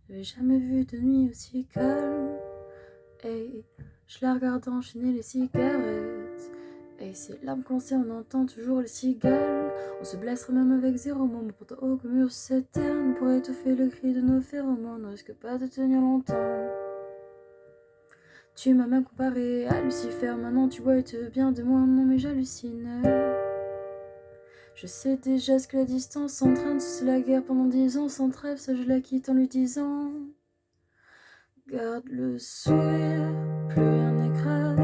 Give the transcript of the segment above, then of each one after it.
J'avais jamais vu de nuit aussi calme. Hey, je la regarde enchaîner les cigarettes. Et c'est l'arme coincée, on entend toujours les cigales. On se blesserait même avec 0 moment. Pourtant au mur s'éterne pour étouffer le cri de nos phéromones. On risque pas de tenir longtemps. Tu m'as même comparé à Lucifer. Maintenant tu vois et te bien de moi. Non mais j'hallucine. Je sais déjà ce que la distance entraîne. C'est la guerre pendant 10 ans sans trêve. Ça je la quitte en lui disant: garde le sourire, plus rien n'est grave.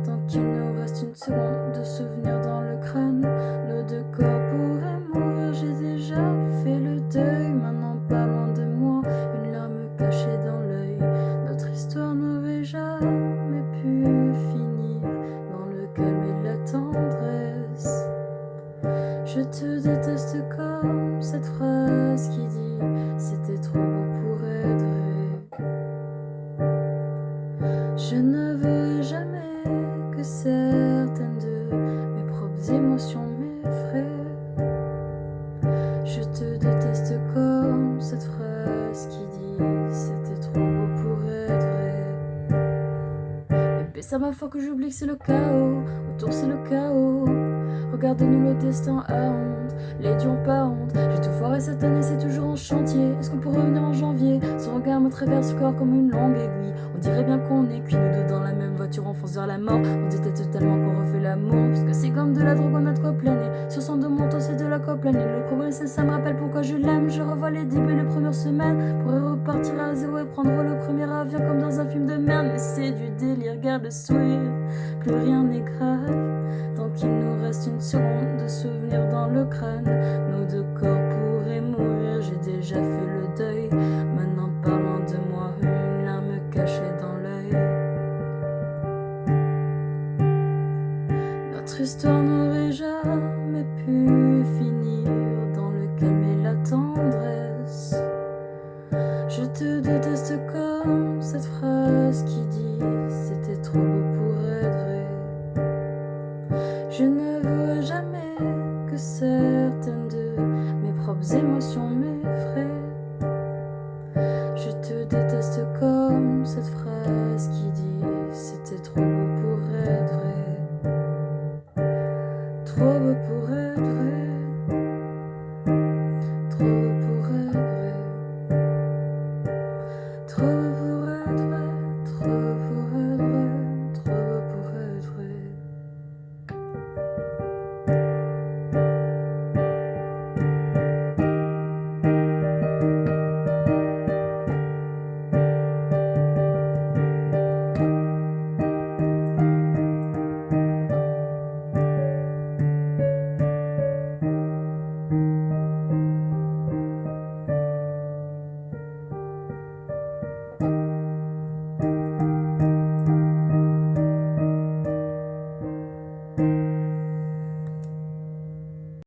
Tant qu'il nous reste une seconde de souvenir dans le crâne, nos deux corps pourraient mourir. J'ai déjà fait le deuil, maintenant pas loin de moi, une larme cachée dans l'œil. Notre histoire n'aurait jamais pu finir dans le calme et la tendresse. Je te déteste comme cette phrase qui dit: c'était trop beau pour être vrai. Je n'avouerai jamais que certaines de mes propres émotions m'effraient. Je te déteste comme cette phrase qui dit: c'était trop beau pour être vrai. Mais ça m'a foi que j'oublie que c'est le chaos, autour c'est le chaos. Regarde-nous, le destin a honte, les dieux ont pas honte. J'ai tout foiré cette année, c'est toujours en chantier. Est-ce qu'on pourrait revenir en janvier? Son regard me traverse le corps comme une longue aiguille. On dirait bien qu'on est cuits, nous deux dans la même voiture, on fonce vers la mort. On déteste tellement qu'on refait l'amour, parce que c'est comme de la drogue, on a de quoi planer. Sur son dos manteau, c'est de la coplanine. Le problème c'est ça me rappelle pourquoi je l'aime. Je revois les débuts, les premières semaines, pourrais repartir à zéro et prendre le premier avion comme dans un film de merde. Mais c'est du délire, garde le sourire, plus rien n'est grave. Tant qu'il nous reste une seconde de souvenir dans le crâne, nos deux corps pourraient mourir. J'ai déjà fait